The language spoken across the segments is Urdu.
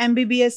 MBBS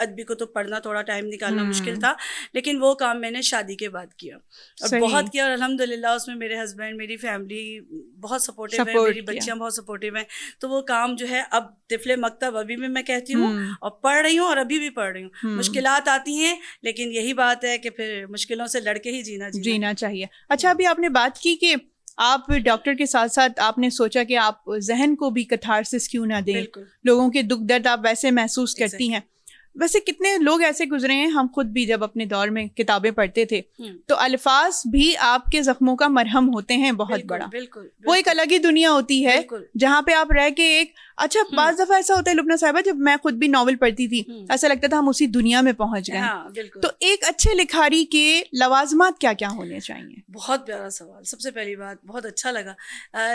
ادبی کو تو پڑھنا تھوڑا ٹائم نکالنا مشکل تھا، لیکن وہ کام میں نے شادی کے بعد کیا اور بہت کیا، اور الحمدللہ اس میں میرے ہسبینڈ، میری فیملی بہت سپورٹیو ہے، میری بچیاں بہت سپورٹیو ہیں. تو وہ کام جو ہے اب طفل مکتب ابھی بھی میں کہتی ہوں اور پڑھ رہی ہوں اور ابھی بھی پڑھ رہی ہوں. مشکلات آتی ہیں لیکن یہی بات ہے کہ پھر مشکلوں سے لڑ کے ہی جینا چاہیے. اچھا ابھی آپ نے بات کی کہ آپ ڈاکٹر کے ساتھ ساتھ آپ نے سوچا کہ آپ ذہن کو بھی کتھارسس کیوں نہ دیں، لوگوں کے دکھ درد آپ ویسے محسوس کرتی ہیں. ویسے کتنے لوگ ایسے گزرے ہیں، ہم خود بھی جب اپنے دور میں کتابیں پڑھتے تھے تو الفاظ بھی آپ کے زخموں کا مرہم ہوتے ہیں بہت بڑا. وہ ایک الگ ہی دنیا ہوتی ہے جہاں پہ آپ رہ کے ایک اچھا بعض دفعہ ایسا ہوتا ہے لبنہ صاحبہ، جب میں خود بھی ناول پڑھتی تھی ایسا لگتا تھا ہم اسی دنیا میں پہنچ گئے. تو ایک اچھے لکھاری کے لوازمات کیا کیا ہونے چاہیے؟ بہت پیارا سوال. سب سے پہلی بات بہت اچھا لگا.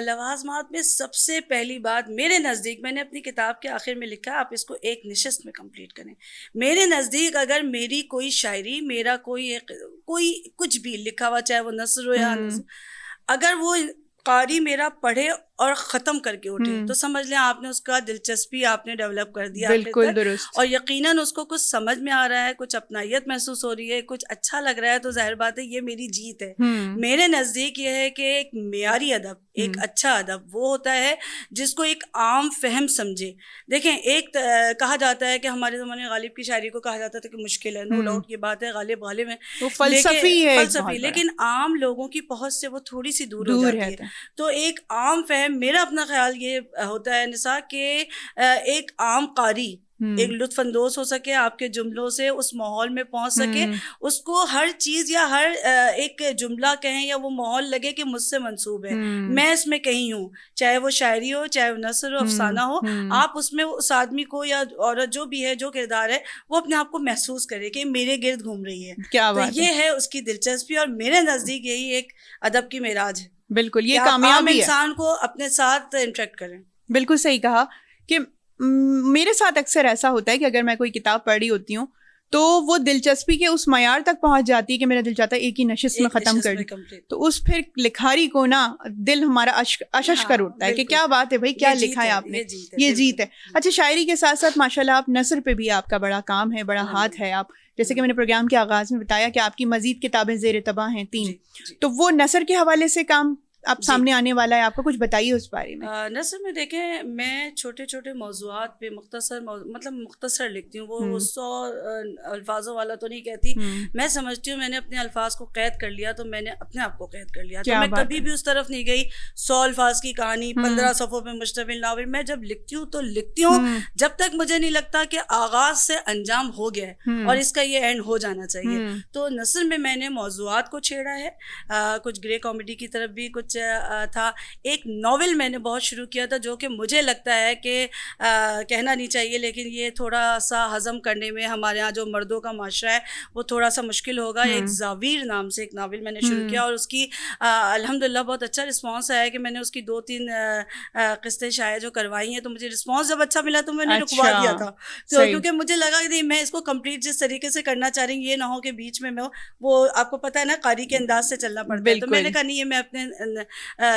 لوازمات میں سب سے پہلی بات میرے نزدیک، میں نے اپنی کتاب کے آخر میں لکھا، آپ اس کو ایک نشست میں کمپلیٹ کریں. میرے نزدیک اگر میری کوئی شاعری، میرا کوئی کچھ بھی لکھا ہوا، چاہے وہ نثر ہو یا نظم، اگر وہ قاری میرا پڑھے اور ختم کر کے اٹھے تو سمجھ لیں آپ نے اس کا دلچسپی آپ نے ڈیولپ کر دیا. بالکل درست. اور یقیناً اس کو کچھ سمجھ میں آ رہا ہے، کچھ اپنائیت محسوس ہو رہی ہے، کچھ اچھا لگ رہا ہے، تو ظاہر بات ہے یہ میری جیت ہے. میرے نزدیک یہ ہے کہ ایک معیاری ادب، ایک اچھا ادب وہ ہوتا ہے جس کو ایک عام فہم سمجھے. دیکھیں ایک کہا جاتا ہے کہ ہمارے زمانے میں غالب کی شاعری کو کہا جاتا تھا کہ مشکل ہے، نو ڈاؤٹ یہ بات ہے، غالب ہے، فلسفی، لیکن عام لوگوں کی پہنچ سے وہ تھوڑی سی دور ہو جاتی ہے. تو ایک عام فہم، میرا اپنا خیال یہ ہوتا ہے نساء کہ ایک عام قاری ایک لطف اندوز ہو سکے آپ کے جملوں سے، اس ماحول میں پہنچ سکے، اس کو ہر چیز یا ہر ایک جملہ کہیں یا وہ ماحول لگے کہ مجھ سے منسوب ہے، میں اس میں کہیں ہوں، چاہے وہ شاعری ہو، چاہے وہ نثر ہو، افسانہ ہو، آپ اس میں اس آدمی کو یا عورت جو بھی ہے، جو کردار ہے، وہ اپنے آپ کو محسوس کرے کہ میرے گرد گھوم رہی ہے. تو یہ ہے اس کی دلچسپی، اور میرے نزدیک یہی ایک ادب کی معراج ہے. بالکل یہ کامیابی ہے، انسان کو اپنے ساتھ انٹریکٹ کریں. بالکل صحیح کہا کہ میرے ساتھ اکثر ایسا ہوتا ہے کہ اگر میں کوئی کتاب پڑھ رہی ہوتی ہوں تو وہ دلچسپی کے اس معیار تک پہنچ جاتی ہے کہ میرا دل چاہتا ہے ایک ہی نشست میں ختم کر دوں. تو اس پھر لکھاری کو نا دل ہمارا اشش کر اٹھتا ہے کہ کیا بات ہے بھائی، کیا لکھا ہے آپ نے، یہ جیت ہے. اچھا شاعری کے ساتھ ساتھ ماشاءاللہ آپ نثر پہ بھی آپ کا بڑا کام ہے، بڑا ہاتھ ہے. آپ جیسے کہ میں نے پروگرام کے آغاز میں بتایا کہ آپ کی مزید کتابیں زیر طبع ہیں 3، تو وہ نثر کے حوالے سے کام آپ سامنے آنے والا ہے، آپ کو کچھ بتائیے اس بارے میں. نثر میں دیکھیں میں چھوٹے چھوٹے موضوعات پہ مختصر لکھتی ہوں. وہ 100 الفاظوں والا تو نہیں کہتی. میں سمجھتی ہوں میں نے اپنے الفاظ کو قید کر لیا تو میں نے اپنے آپ کو قید کر لیا. تو میں کبھی بھی اس طرف نہیں گئی 100 الفاظ کی کہانی، 15 صفحوں پہ مشتمل ناول. میں جب لکھتی ہوں تو لکھتی ہوں جب تک مجھے نہیں لگتا کہ آغاز سے انجام ہو گیا ہے اور اس کا یہ اینڈ ہو جانا چاہیے. تو نثر میں نے موضوعات کو چھیڑا ہے، کچھ گرے کامیڈی کی طرف بھی کچھ تھا. ایک ناول میں نے بہت شروع کیا تھا جو کہ مجھے لگتا ہے کہ کہنا نہیں چاہیے لیکن یہ تھوڑا سا ہضم کرنے میں ہمارے ہاں جو مردوں کا معاشرہ ہے وہ تھوڑا سا مشکل ہوگا. ایک زاویر نام سے ایک ناول میں نے شروع کیا اور اس کی الحمدللہ بہت اچھا رسپانس آیا کہ میں نے اس کی 2-3 قسطیں شائع جو کروائی ہیں. تو مجھے رسپانس جب اچھا ملا تو میں نے رکوا دیا تھا، تو کیونکہ مجھے لگا کہ نہیں میں اس کو کمپلیٹ جس طریقے سے کرنا چاہ رہی ہوں یہ نہ ہو کہ بیچ میں وہ آپ کو پتہ ہے نا قاری کے انداز سے چلنا پڑتا ہے. تو میں نے کہا نہیں یہ میں اپنے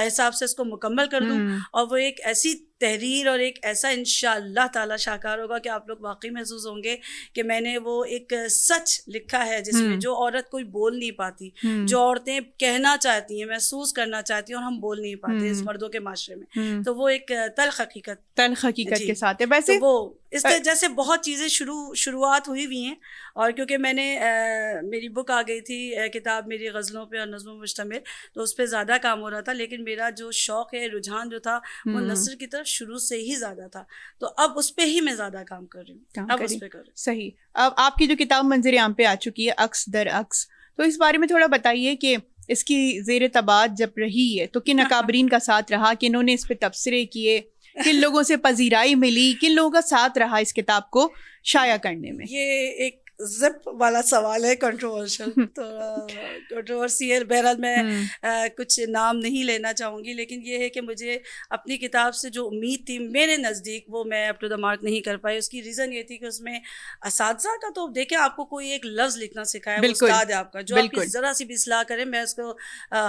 حساب سے اس کو مکمل کر دوں اور وہ ایک ایسی تحریر اور ایک ایسا انشاءاللہ تعالی شاہکار ہوگا کہ آپ لوگ واقعی محسوس ہوں گے کہ میں نے وہ ایک سچ لکھا ہے جس میں جو عورت کوئی بول نہیں پاتی، جو عورتیں کہنا چاہتی ہیں، محسوس کرنا چاہتی ہیں اور ہم بول نہیں پاتے اس مردوں کے معاشرے میں. تو وہ ایک تلخ حقیقت کے ساتھ ہے. ویسے وہ اس کے جیسے بہت چیزیں شروعات ہوئی ہوئی ہیں. اور کیونکہ میں نے میری بک آ گئی تھی کتاب میری غزلوں پہ اور نظموں پہ مشتمل، تو اس پہ زیادہ کام ہو رہا تھا. لیکن میرا جو شوق ہے، رجحان جو تھا وہ نثر کی طرف شروع سے ہی زیادہ تھا. تو اب اس پہ ہی میں زیادہ کام کر رہی ہوں. اب اس پہ کر رہی ہوں. صحیح. اب آپ کی جو کتاب منظر عام پہ آ چکی ہے عکس در عکس، تو اس بارے میں تھوڑا بتائیے کہ اس کی زیر طباعت جب رہی ہے تو کن اکابرین کا ساتھ رہا، کنہوں نے اس پہ تبصرے کیے، کن لوگوں سے پذیرائی ملی، کن لوگوں کا ساتھ رہا اس کتاب کو شائع کرنے میں؟ یہ ایک زپ والا سوال ہے, کنٹروورشل, تو کنٹروورسی. بہرحال میں کچھ نام نہیں لینا چاہوں گی, لیکن یہ ہے کہ مجھے اپنی کتاب سے جو امید تھی میرے نزدیک وہ میں اپ ٹو دا مارک نہیں کر پائی. اس کی ریزن یہ تھی کہ اس میں اساتذہ کا تو دیکھیں آپ کو کوئی ایک لفظ لکھنا سکھایا, وہ استاد ہے آپ کا, جو آپ کی ذرا سی بھی اصلاح کرے میں اس کو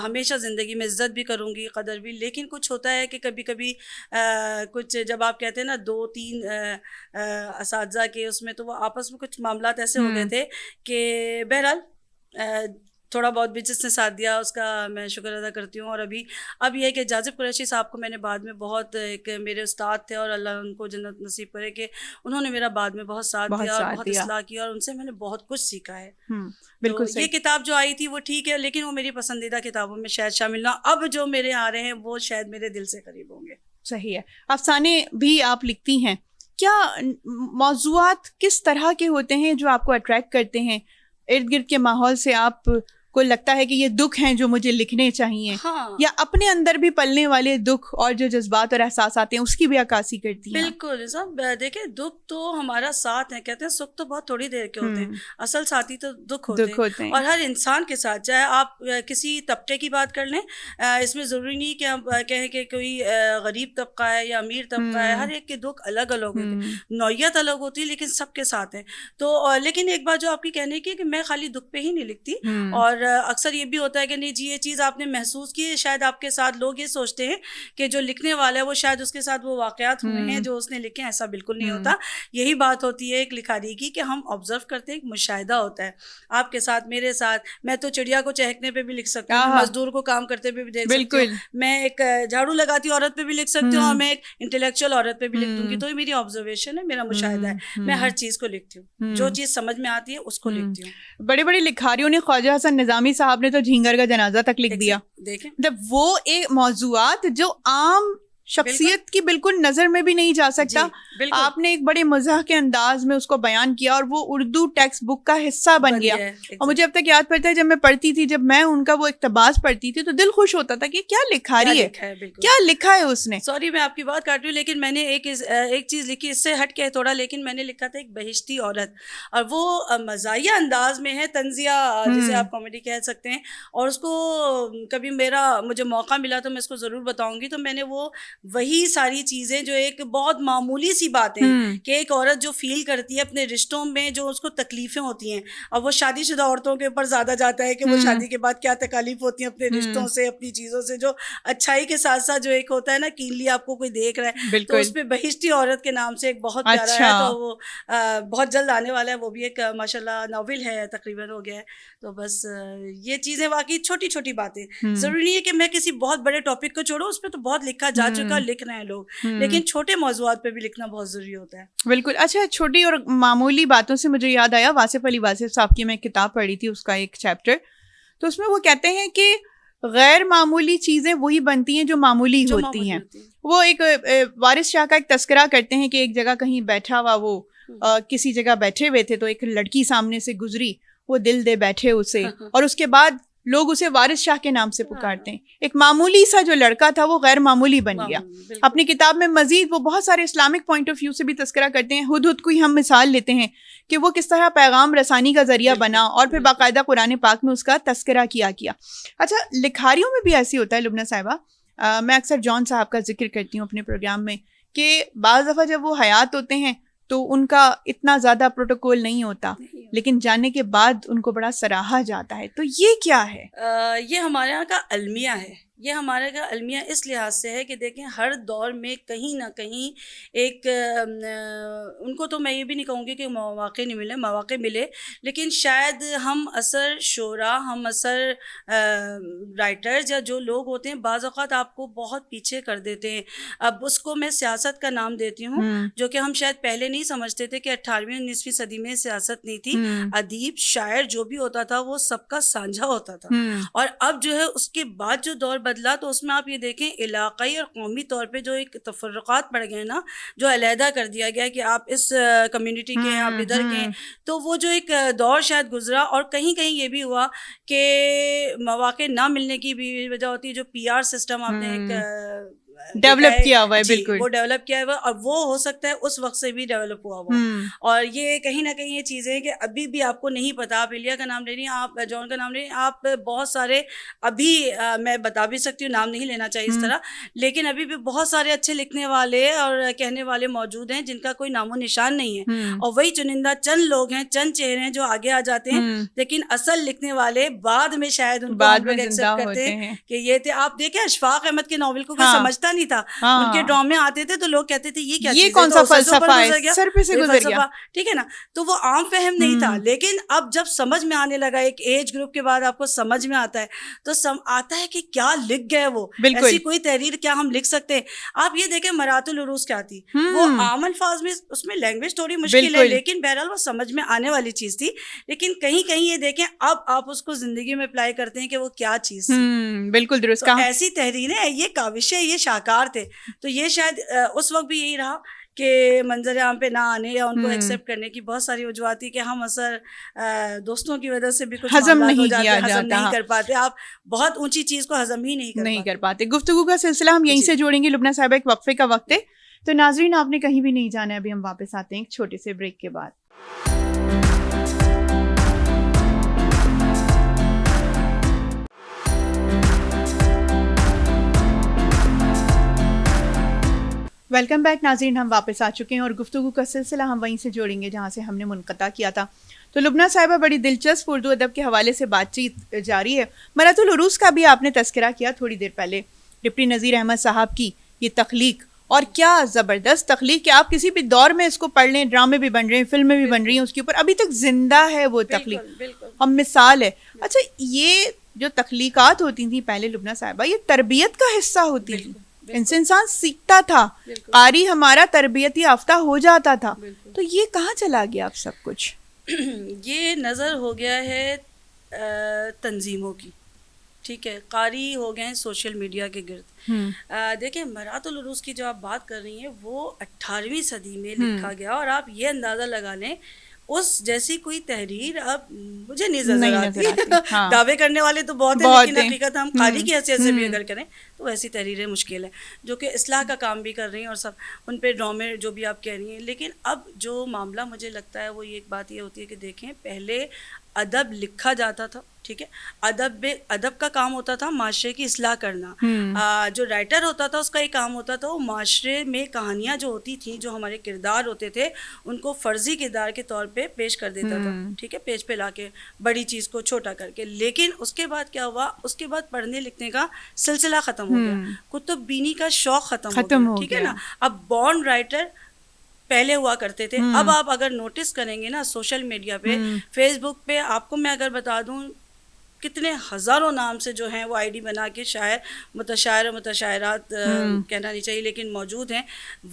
ہمیشہ زندگی میں عزت بھی کروں گی, قدر بھی. لیکن کچھ ہوتا ہے کہ کبھی کبھی کچھ جب آپ کہتے ہیں نا 2-3 اساتذہ کے اس میں, تو وہ آپس میں کچھ معاملات ایسے ہو گئے تھے کہ بہرحال تھوڑا بہت بھی جس نے ساتھ دیا اس کا میں شکر ادا کرتی ہوں. اور اب یہ ہے کہ جاذب قریشی صاحب کو میں نے بعد میں بہت, ایک میرے استاد تھے اور اللہ ان کو جنت نصیب کرے, کہ انہوں نے میرا بعد میں بہت ساتھ دیا اور بہت اصلاح کیا, اور ان سے میں نے بہت کچھ سیکھا ہے. بالکل یہ کتاب جو آئی تھی وہ ٹھیک ہے, لیکن وہ میری پسندیدہ کتابوں میں شاید شامل نہ. اب جو میرے آ رہے ہیں وہ شاید میرے دل سے قریب ہوں گے. صحیح ہے. افسانے بھی آپ لکھتی ہیں, کیا موضوعات کس طرح کے ہوتے ہیں جو آپ کو اٹریکٹ کرتے ہیں؟ ارد گرد کے ماحول سے آپ کو لگتا ہے کہ یہ دکھ ہیں جو مجھے لکھنے چاہیے, یا اپنے اندر بھی پلنے والے دکھ اور جو جذبات اور احساسات ہیں اس کی بھی عکاسی کرتی ہیں؟ بالکل صاحب, دیکھیں دکھ تو ہمارا ساتھ ہے, کہتے ہیں سکھ تو بہت تھوڑی دیر کے ہوتے ہیں, اصل ساتھی تو دکھ ہوتے ہیں. اور ہر انسان کے ساتھ, چاہے آپ کسی طبقے کی بات کر لیں, اس میں ضروری نہیں کہ ہم کہیں کہ کوئی غریب طبقہ ہے یا امیر طبقہ ہے, ہر ایک کے دکھ الگ الگ ہوتے ہیں, نوعیت الگ ہوتی ہے, لیکن سب کے ساتھ ہیں. تو لیکن ایک بات جو آپ کی کہنے کی کہ میں خالی دکھ پہ ہی نہیں لکھتی, اور اکثر یہ بھی ہوتا ہے کہ نہیں جی یہ چیز آپ نے محسوس کی ہے, شاید آپ کے ساتھ لوگ یہ سوچتے ہیں کہ جو لکھنے والا ہے وہ شاید اس کے ساتھ وہ واقعات ہوئے ہیں جو اس نے لکھے ہیں. ایسا بالکل نہیں ہوتا. یہی بات ہوتی ہے ایک لکھاری کی کہ ہم آبزرو کرتے ہیں, ایک مشاہدہ ہوتا ہے آپ کے ساتھ, میرے ساتھ. میں تو چڑیا کو چہکنے پہ بھی لکھ سکتی ہوں, مزدور کو کام کرتے پہ بھی دیکھ سکتی ہوں, میں ایک جھاڑو لگاتی عورت پہ بھی لکھ سکتی ہوں, اور میں ایک انٹلیکچوئل عورت پہ بھی لکھ دوں گی. تو یہ میری آبزرویشن ہے, میرا مشاہدہ ہے. میں ہر چیز کو لکھتی ہوں, جو چیز سمجھ میں آتی ہے اس کو لکھتی ہوں. بڑے بڑے لکھاریوں نے, خواجہ حسن نظامی صاحب نے تو جھینگر کا جنازہ تک لکھ دیا. دیکھیں وہ ایک موضوعات جو عام شخصیت کی بالکل نظر میں بھی نہیں جا سکتا, آپ نے ایک بڑے مزاح کے انداز میں اس کو بیان کیا, اور وہ اردو ٹیکسٹ بک کا حصہ بن گیا. اور مجھے اب تک یاد پڑتا ہے جب میں پڑھتی تھی, جب میں ان کا وہ اقتباس پڑھتی تھی تو دل خوش ہوتا تھا کہ کیا لکھاری ہے, کیا لکھا ہے اس نے. سوری میں آپ کی بات کاٹ رہی ہوں, لیکن میں نے ایک چیز لکھی اس سے ہٹ کے تھوڑا, لیکن میں نے لکھا تھا ایک بہشتی عورت, اور وہ مزاحیہ انداز میں ہے, طنزیہ جسے آپ کامیڈی کہہ سکتے ہیں. اور اس کو کبھی مجھے موقع ملا تو میں اس کو ضرور بتاؤں گی. تو میں نے وہی ساری چیزیں جو ایک بہت معمولی سی باتیں کہ ایک عورت جو فیل کرتی ہے اپنے رشتوں میں, جو اس کو تکلیفیں ہوتی ہیں, اور وہ شادی شدہ عورتوں کے اوپر زیادہ جاتا ہے کہ وہ شادی کے بعد کیا تکالیف ہوتی ہیں اپنے رشتوں سے, اپنی چیزوں سے, جو اچھائی کے ساتھ ساتھ جو ایک ہوتا ہے نا کینلی آپ کو کوئی دیکھ رہا ہے, تو اس پہ بہشتی عورت کے نام سے ایک بہت پیارا ہے, تو وہ بہت جلد آنے والا ہے. وہ بھی ایک ماشاءاللہ ناول ہے, تقریباً ہو گیا ہے. تو بس یہ چیزیں واقعی چھوٹی چھوٹی باتیں, ضروری نہیں ہے کہ میں کسی بہت بڑے ٹاپک کو چھوڑوں, اس پہ تو بہت لکھا جا چکا, لکھ رہے ہیں لوگ, لیکن چھوٹے موضوعات پہ بھی لکھنا بہت ضروری ہوتا ہے. بالکل. اچھا, چھوٹی اور معمولی باتوں سے مجھے یاد آیا, واصف علی واصف صاحب کی میں کتاب پڑھی تھی, اس کا ایک چیپٹر, تو اس میں وہ کہتے ہیں کہ غیر معمولی چیزیں وہی بنتی ہیں جو معمولی ہوتی ہیں. وہ ایک وارث شاہ کا ایک تذکرہ کرتے ہیں کہ ایک جگہ کہیں بیٹھا ہوا, وہ کسی جگہ بیٹھے ہوئے تھے, تو ایک لڑکی سامنے سے گزری, وہ دل دے بیٹھے اسے, اور اس کے بعد لوگ اسے وارث شاہ کے نام سے پکارتے ہیں. ایک معمولی سا جو لڑکا تھا وہ غیر معمولی بن گیا. اپنی کتاب میں مزید وہ بہت سارے اسلامک پوائنٹ آف ویو سے بھی تذکرہ کرتے ہیں. ہدہد کو ہی ہم مثال لیتے ہیں کہ وہ کس طرح پیغام رسانی کا ذریعہ بنا, اور پھر باقاعدہ قرآن پاک میں اس کا تذکرہ کیا. اچھا, لکھاریوں میں بھی ایسی ہوتا ہے لبنہ صاحبہ, میں اکثر جان صاحب کا ذکر کرتی ہوں اپنے پروگرام میں, کہ بعض دفعہ جب وہ حیات ہوتے ہیں تو ان کا اتنا زیادہ پروٹوکول نہیں ہوتا, لیکن جانے کے بعد ان کو بڑا سراہا جاتا ہے. تو یہ کیا ہے؟ یہ ہمارے یہاں کا المیہ ہے. یہ ہمارے کا المیہ اس لحاظ سے ہے کہ دیکھیں ہر دور میں کہیں نہ کہیں ایک ان کو تو میں یہ بھی نہیں کہوں گی کہ مواقع نہیں ملے, مواقع ملے, لیکن شاید ہم اثر شعراء, ہم اثر رائٹرز یا جو لوگ ہوتے ہیں بعض اوقات آپ کو بہت پیچھے کر دیتے ہیں. اب اس کو میں سیاست کا نام دیتی ہوں, جو کہ ہم شاید پہلے نہیں سمجھتے تھے کہ 18ویں 19ویں صدی میں سیاست نہیں تھی. ادیب شاعر جو بھی ہوتا تھا وہ سب کا سانجھا ہوتا تھا, اور اب جو ہے اس کے بعد جو دور بدلا تو اس میں آپ یہ دیکھیں علاقائی اور قومی طور پہ جو ایک تفرقات پڑ گئے نا, جو علیحدہ کر دیا گیا کہ آپ اس کمیونٹی کے ہیں, آپ ادھر کے ہیں. تو وہ جو ایک دور شاید گزرا, اور کہیں کہیں یہ بھی ہوا کہ مواقع نہ ملنے کی بھی وجہ ہوتی ہے, جو PR سسٹم آپ نے ایک ڈیولپ کیا ہوا ہے. بالکل وہ ڈیولپ کیا ہوا اور وہ ہو سکتا ہے اس وقت سے بھی ڈیولپ ہوا ہوا. اور یہ کہیں نہ کہیں یہ چیزیں کہ ابھی بھی آپ کو نہیں پتا. آپ ایلیا کا نام لے رہی ہیں, آپ جان کا نام لے رہی ہیں, آپ بہت سارے ابھی میں بتا بھی سکتی ہوں, نام نہیں لینا چاہیے اس طرح, لیکن ابھی بھی بہت سارے اچھے لکھنے والے اور کہنے والے موجود ہیں جن کا کوئی نام و نشان نہیں ہے. اور وہی چنندہ چند لوگ ہیں, چند چہرے ہیں جو آگے آ جاتے ہیں, لیکن اصل لکھنے والے بعد میں شاید ان کو ہم لوگ ایکسیپٹ کرتے ہیں کہ یہ تھے. آپ دیکھیں اشفاق احمد کے ناول کو کوئی سمجھتا نہیں تھا, ان کے ڈرامے آتے تھے تو لوگ کہتے تھے یہ کیا چیز ہے, کون سا فلسفہ ہے, سر پہ سے گزر گیا. ٹھیک ہے نا, تو وہ عام فہم نہیں تھا. لیکن اب جب سمجھ میں آنے لگا, ایک ایج گروپ کے بعد آپ کو سمجھ میں آتا ہے, تو آتا ہے کہ کیا لکھ گئے وہ, ایسی کوئی تحریر کیا ہم لکھ سکتے ہیں. آپ یہ دیکھیں مرات العروس کیا تھی, وہ عام الفاظ میں, اس میں لینگویج تھوڑی مشکل ہے, لیکن بہرحال وہ سمجھ میں آنے والی چیز تھی. لیکن کہیں کہیں یہ دیکھیں اب آپ اس کو زندگی میں اپلائی کرتے ہیں کہ وہ کیا چیز تھی. بالکل درست کہا. ایسی تحریریں, یہ کاوشیں, یہ شاہکار تھے. تو یہ شاید اس وقت بھی یہی رہا کہ منظر عام پہ نہ آنے یا ان کو ایکسیپٹ کرنے کی بہت ساری وجوہات تھی کہ ہم اثر دوستوں کی وجہ سے بھی کچھ ہضم نہیں کر پاتے. آپ بہت اونچی چیز کو ہضم ہی نہیں کر پاتے. گفتگو کا سلسلہ ہم یہیں سے جوڑیں گے. لبنہ صاحبہ, ایک وقفے کا وقت ہے, تو ناظرین آپ نے کہیں بھی نہیں جانا ہے. ابھی ہم واپس آتے ہیں ایک چھوٹے سے بریک کے بعد. ویلکم بیک ناظرین, ہم واپس آ چکے ہیں اور گفتگو کا سلسلہ ہم وہیں سے جوڑیں گے جہاں سے ہم نے منقطع کیا تھا. تو لبنہ صاحبہ, بڑی دلچسپ اردو ادب کے حوالے سے بات چیت جاری ہے. مرات العروس کا بھی آپ نے تذکرہ کیا تھوڑی دیر پہلے. ڈپٹی نذیر احمد صاحب کی یہ تخلیق, اور کیا زبردست تخلیق کہ آپ کسی بھی دور میں اس کو پڑھ لیں, ڈرامے بھی بن رہے ہیں, فلمیں بھی بن رہی ہیں اس کے اوپر, ابھی تک زندہ ہے وہ تخلیق, ہم مثال ہے. اچھا, یہ جو تخلیقات ہوتی تھیں پہلے لبنہ صاحبہ, یہ تربیت کا حصہ ہوتی تھی, ان سے انسان سیکھتا تھا, قاری ہمارا تربیتی یافتہ ہو جاتا تھا. تو یہ کہاں چلا گیا اب سب کچھ؟ یہ نظر ہو گیا ہے تنظیموں کی. ٹھیک ہے, قاری ہو گئے ہیں سوشل میڈیا کے گرد. دیکھیں مرات العروس کی جو آپ بات کر رہی ہیں وہ 18ویں صدی میں لکھا گیا, اور آپ یہ اندازہ لگا لیں اس جیسی کوئی تحریر اب مجھے نہیں نظر آتی. دعوے کرنے والے تو بہت ہیں, لیکن حقیقت ہم قاری کی حیثیت سے بھی اگر کریں تو ایسی تحریریں مشکل ہیں جو کہ اصلاح کا کام بھی کر رہی ہیں, اور سب ان پہ ڈرامے جو بھی آپ کہہ رہی ہیں. لیکن اب جو معاملہ مجھے لگتا ہے وہ ایک بات یہ ہوتی ہے کہ دیکھیں پہلے ادب لکھا جاتا تھا, ٹھیک ہے, ادب کا کام ہوتا تھا معاشرے کی اصلاح کرنا. جو رائٹر ہوتا تھا اس کا ایک کام ہوتا تھا وہ معاشرے میں کہانیاں جو ہوتی تھیں, جو ہمارے کردار ہوتے تھے ان کو فرضی کردار کے طور پہ پیش کر دیتا تھا, ٹھیک ہے, پیج پہ لا کے بڑی چیز کو چھوٹا کر کے. لیکن اس کے بعد کیا ہوا, اس کے بعد پڑھنے لکھنے کا سلسلہ ختم ہو گیا, کتب بینی کا شوق ختم ہو گیا, ٹھیک ہے نا. اب بورن رائٹر پہلے ہوا کرتے تھے, اب آپ اگر نوٹس کریں گے نا سوشل میڈیا پہ, فیس بک پہ, آپ کو میں اگر بتا دوں کتنے ہزاروں نام سے جو ہیں وہ آئی ڈی بنا کے شاعر, متشاعر اور متشاعرات کہنا نہیں چاہیے لیکن موجود ہیں.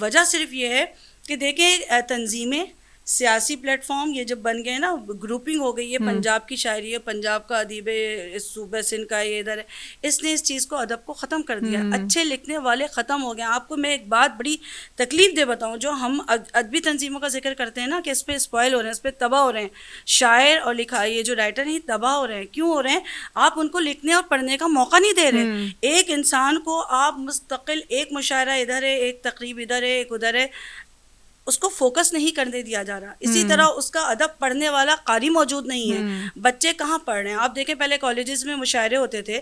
وجہ صرف یہ ہے کہ دیکھیں تنظیمیں, سیاسی پلیٹ فارم یہ جب بن گئے نا, گروپنگ ہو گئی ہے, پنجاب کی شاعری ہے, پنجاب کا ادیب اس صوبہ سندھ کا یہ ادھر ہے, اس نے اس چیز کو ادب کو ختم کر دیا. اچھے لکھنے والے ختم ہو گئے. آپ کو میں ایک بات بڑی تکلیف دے بتاؤں, جو ہم ادبی تنظیموں کا ذکر کرتے ہیں نا کہ اس پہ اسپوائل ہو رہے ہیں, اس پہ تباہ ہو رہے ہیں, شاعر اور یہ جو رائٹر ہیں تباہ ہو رہے ہیں. کیوں ہو رہے ہیں؟ آپ ان کو لکھنے اور پڑھنے کا موقع نہیں دے رہے. ایک انسان کو آپ مستقل, ایک مشاعرہ ادھر ہے, ایک تقریب ادھر ہے, ایک ادھر ہے, اس کو فوکس نہیں کرنے دیا جا رہا. اسی طرح اس کا ادب پڑھنے والا قاری موجود نہیں ہے. بچے کہاں پڑھ رہے ہیں؟ آپ دیکھیں پہلے کالجز میں مشاعرے ہوتے تھے,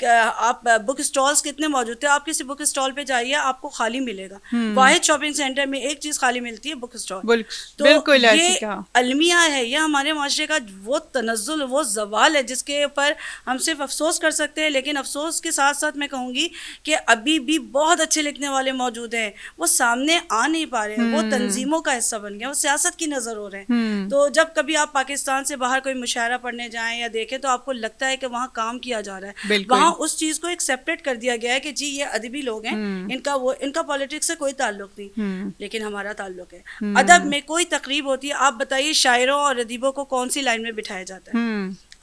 آپ بک اسٹالز کتنے موجود تھے, آپ کسی بک اسٹال پہ جائیے آپ کو خالی ملے گا. واحد شاپنگ سینٹر میں ایک چیز خالی ملتی ہے, بک اسٹال. تو یہ المیہ ہے, یہ ہمارے معاشرے کا وہ تنزل, وہ زوال ہے جس کے اوپر ہم صرف افسوس کر سکتے ہیں. لیکن افسوس کے ساتھ ساتھ میں کہوں گی کہ ابھی بھی بہت اچھے لکھنے والے موجود ہیں, وہ سامنے آ نہیں پا رہے ہیں, وہ تنظیموں کا حصہ بن گیا, وہ سیاست کی نظر ہو رہے ہیں. تو جب کبھی آپ پاکستان سے باہر کوئی مشاعرہ پڑھنے جائیں یا دیکھیں تو آپ کو لگتا ہے کہ وہاں کام کیا جا رہا ہے, وہاں اس چیز کو ایک سیپریٹ کر دیا گیا ہے کہ جی یہ ادبی لوگ ہیں, ان کا پالیٹکس سے کوئی تعلق نہیں, لیکن ہمارا تعلق ہے. ادب میں کوئی تقریب ہوتی ہے, آپ بتائیے شاعروں اور ادیبوں کو کون سی لائن میں بٹھایا جاتا ہے؟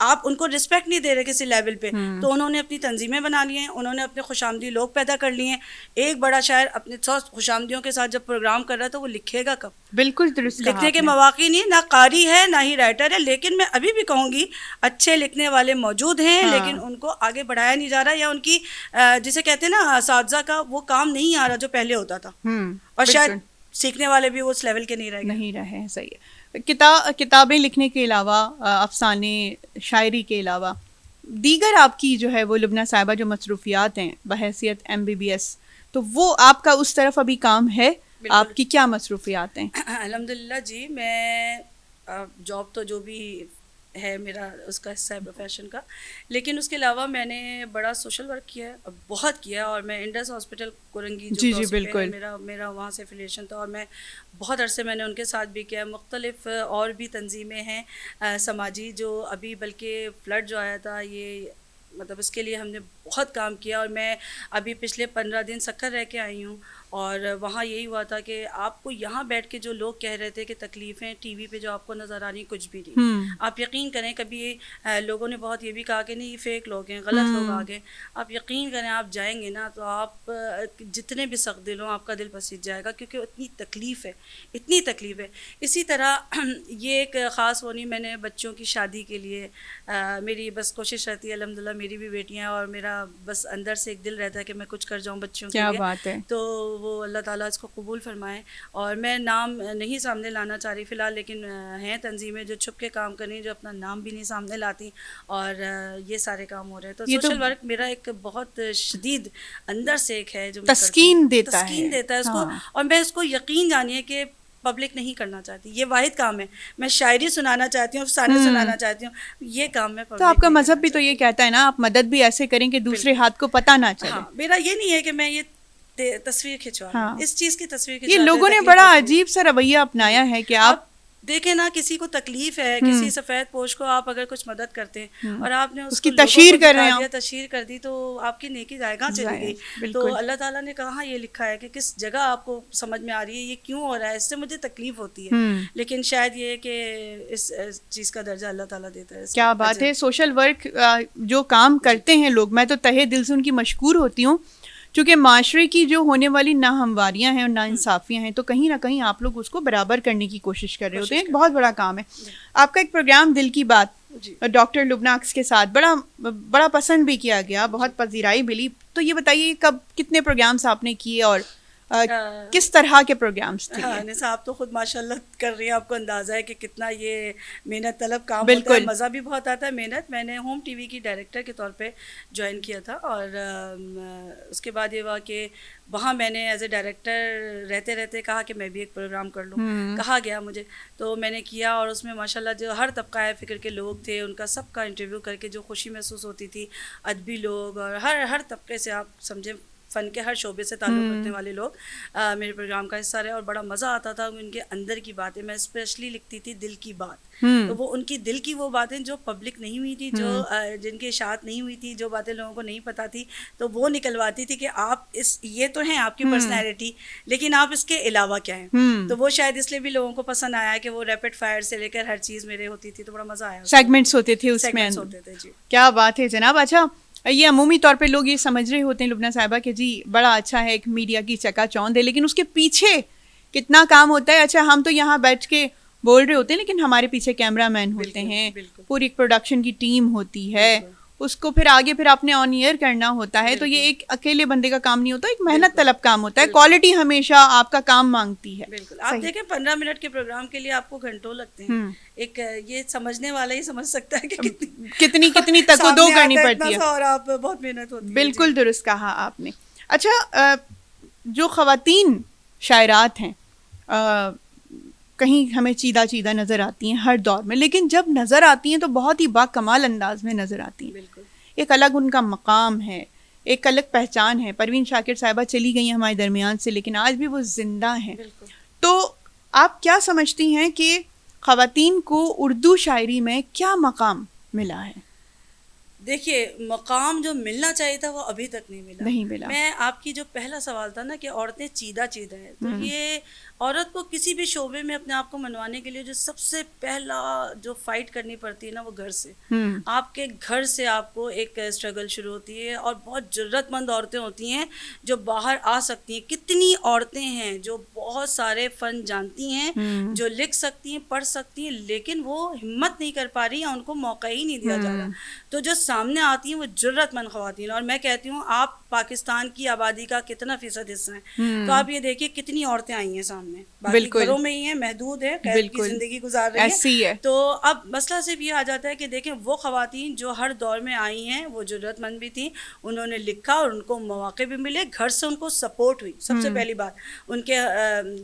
آپ ان کو رسپیکٹ نہیں دے رہے کسی لیول پہ, تو انہوں نے اپنی تنظیمیں بنا لی ہیں, انہوں نے اپنے خوش آمدی لوگ پیدا کر لیے ہیں. ایک بڑا شاعر اپنے 100 خوش آمدیوں کے ساتھ جب پروگرام کر رہا ہے تو وہ لکھے گا کب؟ بالکل درست کہا لکھنے کے مواقع نہیں, نہ قاری ہے نہ ہی رائٹر ہے. لیکن میں ابھی بھی کہوں گی اچھے لکھنے والے موجود ہیں, لیکن ان کو آگے بڑھایا نہیں جا رہا, یا ان کی جسے کہتے ہیں نا اساتذہ کا وہ کام نہیں آ رہا جو پہلے ہوتا تھا, اور شاید سیکھنے والے بھی وہ اس لیول کے نہیں رہے. صحیح ہے. کتابیں لکھنے کے علاوہ, افسانے شاعری کے علاوہ دیگر آپ کی جو ہے وہ لبنہ صاحبہ جو مصروفیات ہیں بحیثیت MBBS, تو وہ آپ کا اس طرف ابھی کام ہے؟ آپ کی کیا مصروفیات ہیں؟ الحمدللہ جی, میں جاب تو جو بھی ہے میرا اس کا حصہ ہے پروفیشن کا, لیکن اس کے علاوہ میں نے بڑا سوشل ورک کیا ہے, بہت کیا ہے. اور میں انڈس ہاسپٹل کورنگی جو بالکل میرا وہاں سے افیلیشن تھا, اور میں بہت عرصے میں نے ان کے ساتھ بھی کیا. مختلف اور بھی تنظیمیں ہیں سماجی, جو ابھی بلکہ فلڈ جو آیا تھا یہ مطلب اس کے لیے ہم نے بہت کام کیا. اور میں ابھی پچھلے 15 دن سکر رہ کے آئی ہوں, اور وہاں یہی ہوا تھا کہ آپ کو یہاں بیٹھ کے جو لوگ کہہ رہے تھے کہ تکلیفیں ٹی وی پہ جو آپ کو نظر آ رہی کچھ بھی نہیں. آپ یقین کریں, کبھی لوگوں نے بہت یہ بھی کہا کہ نہیں یہ فیک لوگ ہیں, غلط لوگ آ گئے. آپ یقین کریں, آپ جائیں گے نا تو آپ جتنے بھی سخت دل ہوں آپ کا دل پسیج جائے گا, کیونکہ اتنی تکلیف ہے, اتنی تکلیف ہے. اسی طرح یہ ایک خاص ہونی میں نے بچوں کی شادی کے لیے میری بس کوشش رہتی ہے, الحمدللہ میری بھی بیٹیاں, اور میرا بس اندر سے ایک دل رہتا ہے کہ میں کچھ کر جاؤں بچوں کے لیے. بات ہے. تو وہ اللہ تعالیٰ اس کو قبول فرمائے. اور میں نام نہیں سامنے لانا چاہ رہی فی الحال, لیکن ہیں تنظیمیں جو چھپ کے کام کر رہی ہیں, جو اپنا نام بھی نہیں سامنے لاتی, اور یہ سارے کام ہو رہے ہیں. تو سوشل ورک میرا ایک بہت شدید اندر سے ایک ہے جو تسکین دیتا ہے اس کو, اور میں اس کو یقین جانیے کہ پبلک نہیں کرنا چاہتی. یہ واحد کام ہے. میں شاعری سنانا چاہتی ہوں, افسانے سنانا چاہتی ہوں, یہ کام میں تو آپ کا مذہب بھی تو یہ کہتا ہے نا, آپ مدد بھی ایسے کریں کہ دوسرے ہاتھ کو پتہ نہ چلے. میرا یہ نہیں ہے کہ میں یہ تصویر کھنچوا, اس چیز کی تصویر کھنچوا. یہ لوگوں نے بڑا عجیب سا رویہ اپنایا ہے کہ آپ دیکھیں نا, کسی کو تکلیف ہے, کسی سفید پوش کو آپ اگر کچھ مدد کرتے ہیں اور آپ نے اس کی تشہیر کر رہے ہیں, تشہیر کر دی, تو آپ کی نیکی جائے گا چلی گئی. تو اللہ تعالیٰ نے کہاں یہ لکھا ہے کہ کس جگہ آپ کو سمجھ میں آ رہی ہے یہ کیوں ہو رہا ہے, اس سے مجھے تکلیف ہوتی ہے. لیکن شاید یہ کہ اس چیز کا درجہ اللہ تعالیٰ دیتا ہے. کیا بات ہے. سوشل ورک جو کام کرتے ہیں لوگ, میں تو تہہ دل سے ان کی مشکور ہوتی ہوں, چونکہ معاشرے کی جو ہونے والی ناہمواریاں ہیں اور ناانصافیاں ہیں, تو کہیں نہ کہیں آپ لوگ اس کو برابر کرنے کی کوشش کر رہے ہوتے ہیں. ایک بہت بڑا کام ہے. آپ کا ایک پروگرام دل کی بات ڈاکٹر لبنہ اکس کے ساتھ بڑا پسند بھی کیا گیا, بہت پذیرائی ملی. تو یہ بتائیے کب کتنے پروگرامس آپ نے کیے اور کس طرح کے پروگرامس تھے؟ انیسہ آپ تو خود ماشاءاللہ کر رہی ہیں, آپ کو اندازہ ہے کہ کتنا یہ محنت طلب کام ہوتا ہے, مزہ بھی بہت آتا ہے. محنت میں نے ہوم ٹی وی کی ڈائریکٹر کے طور پہ جوائن کیا تھا, اور اس کے بعد یہ ہوا کہ وہاں میں نے ایز اے ڈائریکٹر رہتے رہتے کہا کہ میں بھی ایک پروگرام کر لوں. کہا گیا مجھے, تو میں نے کیا, اور اس میں ماشاءاللہ جو ہر طبقہ فکر کے لوگ تھے ان کا سب کا انٹرویو کر کے جو خوشی محسوس ہوتی تھی, ادبی لوگ اور ہر طبقے سے, آپ سمجھیں فن کے ہر شعبے سے تعلق رکھنے والے لوگ میرے پروگرام کا حصہ رہے, اور بڑا مزہ آتا تھا. ان کے اندر کی باتیں میں اسپیشلی لکھتی تھی دل کی بات, تو وہ ان کی دل کی وہ باتیں جو پبلک نہیں ہوئی تھی, جو جن کی اشاعت نہیں ہوئی تھی, جو باتیں لوگوں کو نہیں پتہ تھی, تو وہ نکلواتی تھی کہ آپ یہ تو ہیں آپ کی پرسنالٹی, لیکن آپ اس کے علاوہ کیا ہیں. تو وہ شاید اس لیے بھی لوگوں کو پسند آیا کہ وہ ریپڈ فائر سے لے کر ہر چیز میرے ہوتی تھی, تو بڑا مزہ آیا. سیگمنٹس ہوتے تھے اس میں. جی کیا بات ہے جناب. اچھا, یہ عمومی طور پہ لوگ یہ سمجھ رہے ہوتے ہیں لبنہ صاحبہ کہ جی بڑا اچھا ہے, ایک میڈیا کی چکا چوند ہے, لیکن اس کے پیچھے کتنا کام ہوتا ہے. اچھا, ہم تو یہاں بیٹھ کے بول رہے ہوتے ہیں, لیکن ہمارے پیچھے کیمرہ مین ہوتے ہیں, پوری پروڈکشن کی ٹیم ہوتی ہے, اس کو پھر آگے پھر اپنے آن ایئر کرنا ہوتا ہے. تو یہ ایک اکیلے بندے کا کام نہیں ہوتا, ایک محنت طلب کام ہوتا ہے. کوالٹی ہمیشہ آپ کا کام مانگتی ہے. بالکل. آپ دیکھیں 15 منٹ کے پروگرام کے لیے آپ کو گھنٹوں لگتے ہیں. ایک یہ سمجھنے والا ہی سمجھ سکتا ہے کہ کتنی تک دو کرنی پڑتی ہے, اور آپ بہت محنت ہوتی ہے. بالکل درست کہا آپ نے. اچھا, جو خواتین شاعرات ہیں کہیں ہمیں چیدہ نظر آتی ہیں ہر دور میں, لیکن جب نظر آتی ہیں تو بہت ہی با کمال انداز میں نظر آتی ہیں. بالکل. ایک الگ ان کا مقام ہے, ایک الگ پہچان ہے. پروین شاکر صاحبہ چلی گئی ہیں ہمارے درمیان سے, لیکن آج بھی وہ زندہ ہیں. تو آپ کیا سمجھتی ہیں کہ خواتین کو اردو شاعری میں کیا مقام ملا ہے؟ دیکھیے, مقام جو ملنا چاہیے تھا وہ ابھی تک نہیں ملا. ملا. میں آپ کی جو پہلا سوال تھا نا کہ عورتیں چیدہ ہیں, تو یہ عورت کو کسی بھی شعبے میں اپنے آپ کو منوانے کے لیے جو سب سے پہلا جو فائٹ کرنی پڑتی ہے نا وہ گھر سے. آپ کے گھر سے آپ کو ایک اسٹرگل شروع ہوتی ہے, اور بہت جرت مند عورتیں ہوتی ہیں جو باہر آ سکتی ہیں. کتنی عورتیں ہیں جو بہت سارے فن جانتی ہیں, جو لکھ سکتی ہیں, پڑھ سکتی ہیں, لیکن وہ ہمت نہیں کر پا رہی ہیں, ان کو موقع ہی نہیں دیا جا رہا. تو جو سامنے آتی ہیں وہ جرت مند خواتین, اور میں کہتی ہوں آپ پاکستان کی آبادی کا کتنا فیصد حصہ ہیں, تو آپ یہ دیکھیے کتنی عورتیں آئی ہیں سامنے, باقی گھروں میں ہی ہیں, محدود ہے, قید کی زندگی گزار رہی ہیں. تو اب مسئلہ صرف یہ آ جاتا ہے کہ دیکھیں وہ خواتین جو ہر دور میں آئی ہیں وہ جرت مند بھی تھیں, انہوں نے لکھا اور ان کو مواقع بھی ملے, گھر سے ان کو سپورٹ ہوئی. سب سے پہلی بات ان کے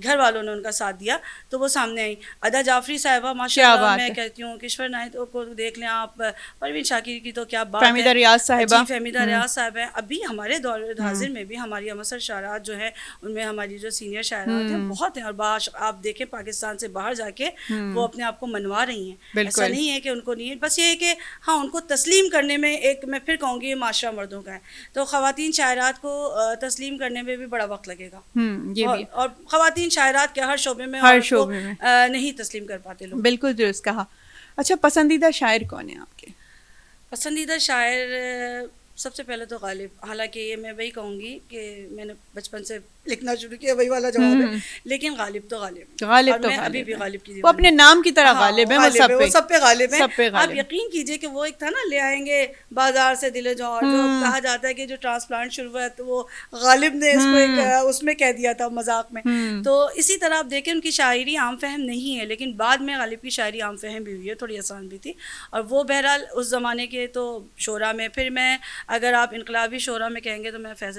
گھر والوں نے ان کا ساتھ دیا تو وہ سامنے آئی. ادا جعفری صاحبہ ماشاء اللہ, میں کہتی ہوں کشور نائت کو دیکھ لیں آپ, پروین شاکر کی تو کیا بات ہے, فہمیدہ ریاض صاحبہ, جی فہمیدہ ریاض صاحب ہیں. ابھی ہمارے دور حاضر میں بھی ہماری امسر شاعرات جو ہیں ان میں ہماری جو سینئر شاعرات ہیں بہت ہیں, اور آپ دیکھیں پاکستان سے باہر جا کے وہ اپنے آپ کو منوا رہی ہیں. ایسا نہیں ہے کہ ان کو نہیں ہے, بس یہ ہے کہ ہاں ان کو تسلیم کرنے میں ایک, میں پھر کہوں گی یہ معاشرہ مردوں کا ہے, تو خواتین شاعرات کو تسلیم کرنے میں بھی بڑا وقت لگے گا. اور خواتین شاعرات کے ہر شعبے میں نہیں تسلیم کر پاتے لوگ. بالکل درست کہا. اچھا, پسندیدہ شاعر کون ہے آپ کے؟ پسندیدہ شاعر سب سے پہلے تو غالب, حالانکہ یہ میں وہی کہوں گی کہ میں نے بچپن سے لکھنا شروع کیا, وہی والا جواب ہے, لیکن غالب تو غالب, غالب تو ابھی بھی غالب کی وہ اپنے نام کی طرح غالب ہے, وہ سب پہ غالب ہیں. آپ یقین کیجئے کہ وہ ایک تھا نا, لے آئیں گے بازار سے دل جوہر, جو کہا جاتا ہے کہ جو ٹرانسپلانٹ شروع ہوا ہے تو وہ غالب نے اس کو ایک اس میں کہہ دیا تھا مذاق میں. تو اسی طرح آپ دیکھیں ان کی شاعری عام فہم نہیں ہے, لیکن بعد میں غالب کی شاعری عام فہم بھی ہوئی ہے, تھوڑی آسان بھی تھی. اور وہ بہرحال اس زمانے کے تو شعراء میں, پھر میں اگر آپ انقلابی شعراء میں کہیں گے تو میں فیض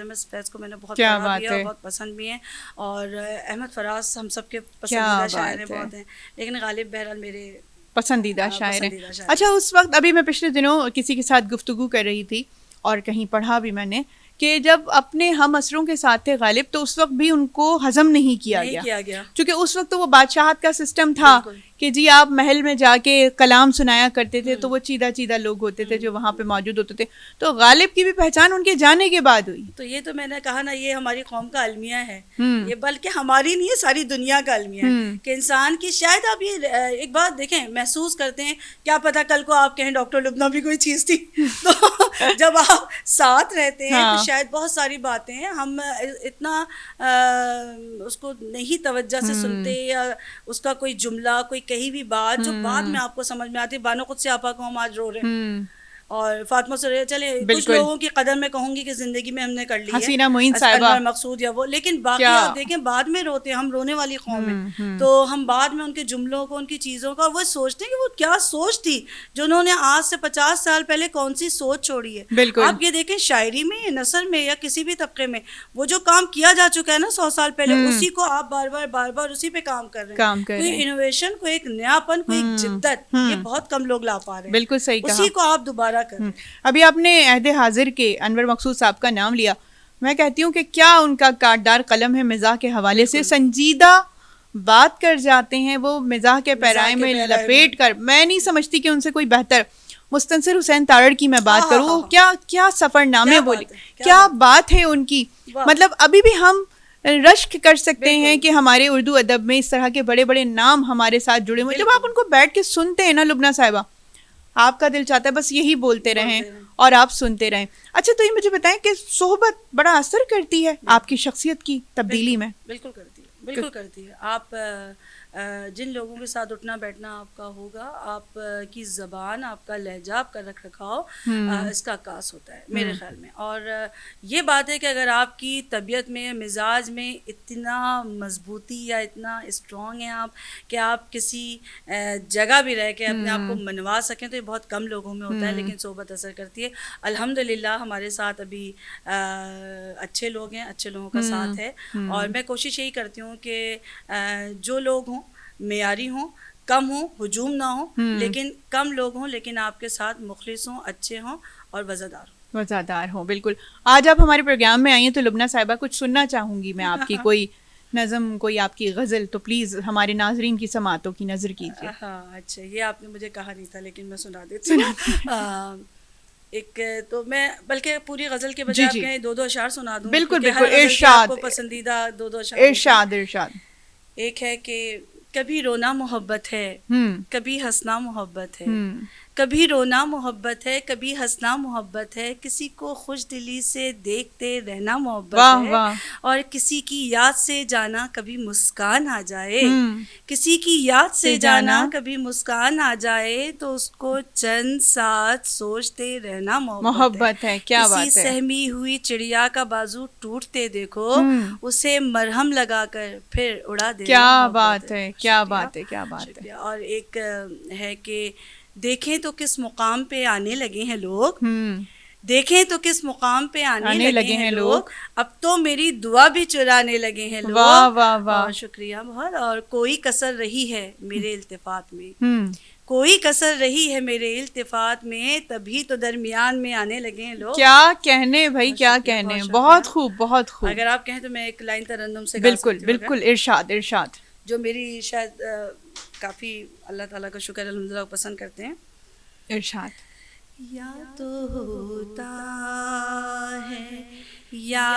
کو میں نے بہت پڑھا بھی ہے, بہت پسند بھی ہیں, اور احمد فراز ہم سب کے پسندیدہ شاعر ہیں, بہت ہیں, لیکن غالب بہرحال میرے پسندیدہ شاعر ہیں. اچھا, اس وقت ابھی میں پچھلے دنوں کسی کے ساتھ گفتگو کر رہی تھی اور کہیں پڑھا بھی میں نے کہ جب اپنے ہم اسروں کے ساتھ تھے غالب تو اس وقت بھی ان کو ہضم نہیں کیا گیا, کیونکہ اس وقت تو وہ بادشاہت کا سسٹم تھا کہ جی آپ محل میں جا کے کلام سنایا کرتے تھے, تو وہ چیدہ چیدہ لوگ ہوتے تھے جو وہاں پہ موجود ہوتے تھے. تو غالب کی بھی پہچان ان کے جانے کے بعد ہوئی. تو یہ تو میں نے کہا نا, یہ ہماری قوم کا المیہ ہے, یہ بلکہ ہماری نہیں ہے, ساری دنیا کا المیہ ہے کہ انسان کی, شاید آپ یہ ایک بات دیکھیں, محسوس کرتے ہیں, کیا پتہ کل کو آپ کہیں ڈاکٹر لبنہ بھی کوئی چیز تھی, تو جب آپ ساتھ رہتے ہیں تو شاید بہت ساری باتیں ہیں ہم اتنا اس کو نہیں توجہ سے سنتے, یا اس کا کوئی جملہ, کوئی کہیں بھی بات جو بعد میں آپ کو سمجھ میں آتی ہے. بانو قدسی آپا کو ہم آج رو رہے ہیں, اور فاطمہ سرے, چلے کچھ لوگوں کی قدر میں کہوں گی کہ زندگی میں ہم نے کر لی ہے, حسینہ معین صاحبہ, انور مقصود یا وہ, لیکن باقی آپ دیکھیں بعد میں روتے ہیں, ہم رونے والی قوم ہیں, تو ہم بعد میں ان کے جملوں کو, ان کی چیزوں کا, وہ سوچتے ہیں کہ وہ کیا سوچ تھی جو انہوں نے آج سے 50 سال پہلے کون سی سوچ چھوڑی ہے. آپ یہ دیکھیں شاعری میں, نثر میں, یا کسی بھی طبقے میں وہ جو کام کیا جا چکا ہے نا 100 سال پہلے, اسی کو آپ بار بار اسی پہ کام کر رہے ہیں. کوئی انوویشن, کوئی ایک نیاپن, کوئی ایک جدت, یہ بہت کم لوگ لا پا رہے ہیں. بالکل صحیح کہا, اسی کو آپ دوبارہ کریں. ابھی آپ نے عہد حاضر کے انور مقصود صاحب کا نام لیا, میں کہتی ہوں کہ کیا ان کا کاٹدار قلم ہے, مزاح کے حوالے سے سنجیدہ بات کر جاتے ہیں وہ, مزاح کے پیرائے میں لپیٹ کر. میں نہیں سمجھتی کہ ان سے کوئی بہتر. مستنصر حسین تارڑ کی میں بات کروں, کیا سفر نامے بولے, کیا بات ہے ان کی. مطلب ابھی بھی ہم رشک کر سکتے ہیں کہ ہمارے اردو ادب میں اس طرح کے بڑے بڑے نام ہمارے ساتھ جڑے ہوئے. جب آپ ان کو بیٹھ کے سنتے ہیں نا لبنہ صاحبہ, آپ کا دل چاہتا ہے بس یہی بولتے رہیں اور آپ سنتے رہیں. اچھا, تو یہ مجھے بتائیں کہ صحبت بڑا اثر کرتی ہے آپ کی شخصیت کی تبدیلی میں؟ بالکل کرتی ہے, بالکل کرتی ہے. آپ جن لوگوں کے ساتھ اٹھنا بیٹھنا آپ کا ہوگا, آپ کی زبان, آپ کا لہجہ, آپ کا رکھ رکھاؤ, اس کا عکاس ہوتا ہے میرے خیال میں. اور یہ بات ہے کہ اگر آپ کی طبیعت میں, مزاج میں اتنا مضبوطی یا اتنا اسٹرانگ ہیں آپ کہ آپ کسی جگہ بھی رہ کے اپنے آپ کو منوا سکیں, تو یہ بہت کم لوگوں میں ہوتا ہے, لیکن صحبت اثر کرتی ہے. الحمدللہ ہمارے ساتھ ابھی اچھے لوگ ہیں, اچھے لوگوں کا ساتھ ہے, اور میں کوشش یہی کرتی ہوں کہ جو لوگ ہوں معیاری ہوں, کم ہوں, ہجوم نہ ہوں, لیکن کم لوگ ہوں لیکن آپ کے ساتھ مخلص ہوں, اچھے ہوں اور وفادار ہوں. بالکل. آج آپ ہمارے پروگرام میں آئی ہیں تو لبنہ صاحبہ کچھ سننا چاہوں گی میں آپ کی, کوئی نظم, کوئی آپ کی غزل, تو پلیز ہمارے ناظرین کی سماعتوں کی نظر کیجیے. ہاں اچھا, یہ آپ نے مجھے کہا نہیں تھا لیکن میں سنا دیتی ہوں. ایک تو میں بلکہ پوری غزل کے بجائے کہیں 2 اشعار سنا دوں. بالکل بالکل, ارشاد, پسندیدہ 2 اشعار. ارشاد. ایک ہے کہ کبھی رونا محبت ہے، کبھی ہنسنا محبت ہے، کبھی رونا محبت ہے، کبھی ہنسنا محبت ہے، کسی کو خوش دلی سے دیکھتے رہنا محبت ہے، اور کسی کی یاد سے جانا کبھی مسکان آ جائے، کسی کی یاد سے جانا کبھی مسکان آ جائے تو اس کو چند ساتھ سوچتے رہنا محبت ہے۔ کیا بات کسی ہے، سہمی ہوئی چڑیا کا بازو ٹوٹتے دیکھو، اسے مرہم لگا کر پھر اڑا دینا کیا محبت بات ہے، کیا بات ہے، کیا بات ہے۔ اور ایک ہے کہ دیکھیں تو کس مقام پہ آنے لگے ہیں لوگ، دیکھیں تو کس مقام پہ آنے لگے ہیں لوگ، اب تو میری دعا بھی چرانے لگے ہیں لوگ۔ واہ واہ واہ، اور شکریہ بہت۔ اور کوئی کسر رہی ہے میرے التفات میں، کوئی کسر رہی ہے میرے التفات میں، تبھی تو درمیان میں آنے لگے ہیں لوگ۔ کیا کہنے بھائی، کیا کہنے، بہت خوب، بہت خوب۔ اگر آپ کہیں تو میں ایک لائن ترنم سے گا بالکل بالکل، ارشاد ارشاد، جو میری شاید کافی اللہ تعالیٰ کا شکر الحمدللہ پسند کرتے ہیں۔ ارشاد۔ یا تو ہوتا ہے یا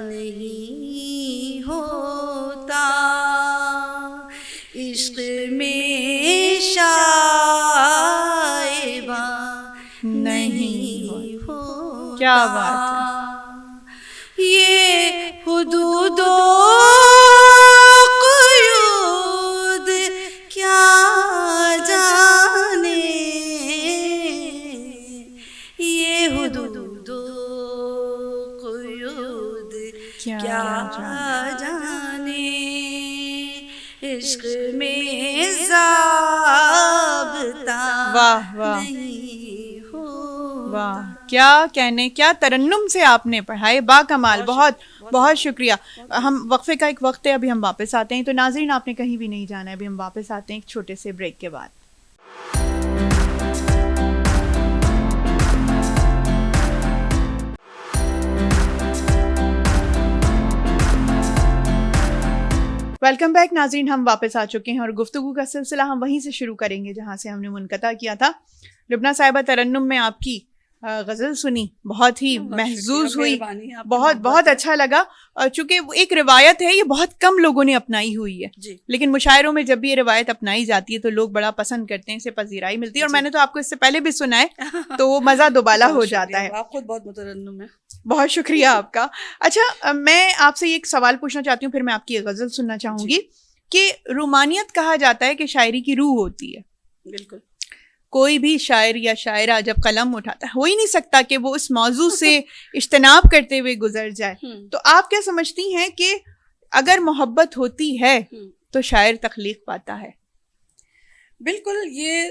نہیں ہوتا، عشق میں شائبہ نہیں ہوتا، کیا بات ہے، یہ حدود و قیود کیا جانے، یہ حدود و قیود کیا جانے، عشق میں ضابطہ نہیں ہوتا۔ واہ، کیا کہنے، کیا ترنم سے آپ نے پڑھائے، با کمال، بہت بہت شکریہ۔ ہم وقفے کا ایک وقت ہے، ابھی ہم واپس آتے ہیں۔ تو ناظرین آپ نے کہیں بھی نہیں جانا ہے، ابھی ہم واپس آتے ہیں ایک چھوٹے سے بریک کے بعد۔ ویلکم بیک ناظرین، ہم واپس آ چکے ہیں اور گفتگو کا سلسلہ ہم وہیں سے شروع کریں گے جہاں سے ہم نے منقطع کیا تھا۔ لبنہ صاحبہ، ترنم میں آپ کی غزل سنی، بہت ہی محظوظ ہوئی، بہت بہت اچھا لگا۔ چونکہ ایک روایت ہے، یہ بہت کم لوگوں نے اپنائی ہوئی ہے، لیکن مشاعروں میں جب بھی یہ روایت اپنائی جاتی ہے تو لوگ بڑا پسند کرتے ہیں، اسے پذیرائی ملتی ہے۔ اور میں نے تو آپ کو اس سے پہلے بھی سنا ہے تو وہ مزہ دوبالا ہو جاتا ہے۔ آپ خود بہت مترنم ہیں۔ بہت شکریہ آپ کا۔ اچھا، میں آپ سے ایک سوال پوچھنا چاہتی ہوں، پھر میں آپ کی غزل سننا چاہوں گی کہ رومانیت کہا جاتا ہے کہ شاعری کی روح ہوتی ہے۔ بالکل، کوئی بھی شاعر یا شاعرہ جب قلم اٹھاتا ہے، ہو ہی نہیں سکتا کہ وہ اس موضوع سے اجتناب کرتے ہوئے گزر جائے۔ تو آپ کیا سمجھتی ہیں کہ اگر محبت ہوتی ہے تو شاعر تخلیق پاتا ہے؟ بالکل، یہ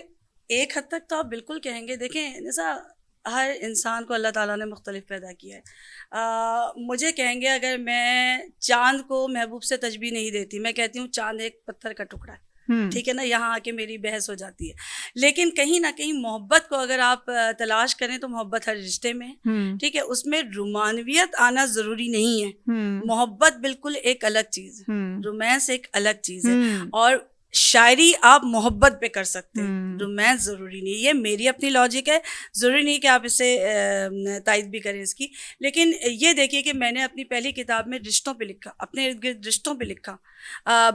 ایک حد تک تو آپ بالکل کہیں گے۔ دیکھیں جیسا ہر انسان کو اللہ تعالیٰ نے مختلف پیدا کیا ہے۔ مجھے کہیں گے اگر میں چاند کو محبوب سے تشبیہ نہیں دیتی، میں کہتی ہوں چاند ایک پتھر کا ٹکڑا ہے، ٹھیک ہے نا، یہاں آ کے میری بحث ہو جاتی ہے۔ لیکن کہیں نہ کہیں محبت کو اگر آپ تلاش کریں تو محبت ہر رشتے میں ہے، ٹھیک ہے، اس میں رومانویت آنا ضروری نہیں ہے۔ محبت بالکل ایک الگ چیز ہے، رومانس ایک الگ چیز ہے، اور شاعری آپ محبت پہ کر سکتے ہیں، رومانس ضروری نہیں۔ یہ میری اپنی لاجک ہے، ضروری نہیں کہ آپ اسے تائید بھی کریں اس کی۔ لیکن یہ دیکھیے کہ میں نے اپنی پہلی کتاب میں رشتوں پہ لکھا، اپنے ارد گرد رشتوں پہ لکھا۔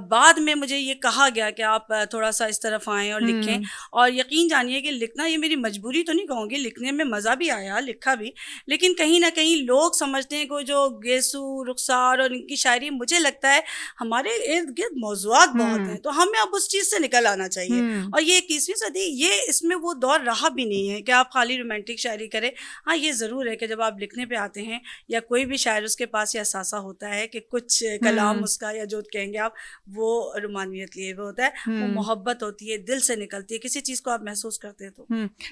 بعد میں مجھے یہ کہا گیا کہ آپ تھوڑا سا اس طرف آئیں اور لکھیں، اور یقین جانیے کہ لکھنا یہ میری مجبوری تو نہیں کہوں گی، لکھنے میں مزہ بھی آیا، لکھا بھی، لیکن کہیں نہ کہیں لوگ سمجھتے ہیں کہ جو گیسو، رخسار اور ان کی شاعری، مجھے لگتا ہے ہمارے ارد گرد موضوعات بہت ہیں، تو ہمیں اب اس چیز سے نکل آنا چاہیے۔ اور یہ 21ویں صدی، یہ اس میں وہ دور رہا بھی نہیں ہے کہ آپ خالی رومانٹک شاعری کریں۔ ہاں یہ ضرور ہے کہ جب آپ لکھنے پہ آتے ہیں یا کوئی بھی شاعر، اس کے پاس یہ احساسہ ہوتا ہے کہ کچھ کلام اس کا، یا جو کہیں گے آپ، وہ رومانویت لیے ہوئے ہوتا ہے، وہ محبت ہوتی ہے، دل سے نکلتی ہے، کسی چیز کو آپ محسوس کرتے ہیں۔ تو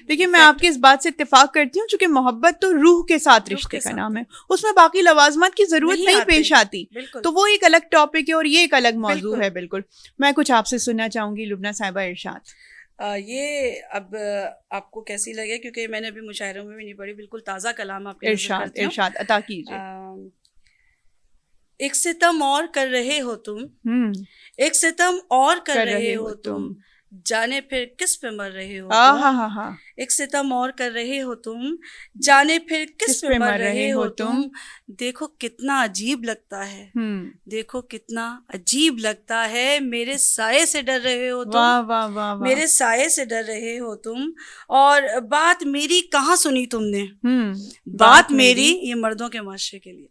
دیکھیے، میں آپ کی اس بات سے اتفاق کرتی ہوں، چونکہ محبت تو روح کے ساتھ رشتے کا نام ہے، اس میں باقی لوازمات کی ضرورت نہیں پیش آتی، تو وہ ایک الگ ٹاپک ہے اور یہ ایک الگ موضوع ہے۔ بالکل، میں کچھ آپ سے سننا چاہوں گی لبنہ صاحبہ، ارشاد۔ یہ اب آپ کو کیسی لگے، کیونکہ میں نے ابھی مشاعروں میں بھی نہیں پڑھی، بالکل تازہ کلام آپ کے ارشاد ارشاد عطا کیجیے۔ ایک ستم اور کر رہے ہو تم، ایک ستم اور کر رہے ہو تم، جانے پھر کس پہ مر رہے ہو تم، ایک ستم اور کر رہے ہو تم، جانے پھر کس پہ مر رہے ہو تم، دیکھو کتنا عجیب لگتا ہے، دیکھو کتنا عجیب لگتا ہے، میرے سائے سے ڈر رہے ہو تم، میرے سائے سے ڈر رہے ہو تم، اور بات میری کہاں سنی تم نے، بات میری، یہ مردوں کے معاشرے کے لیے،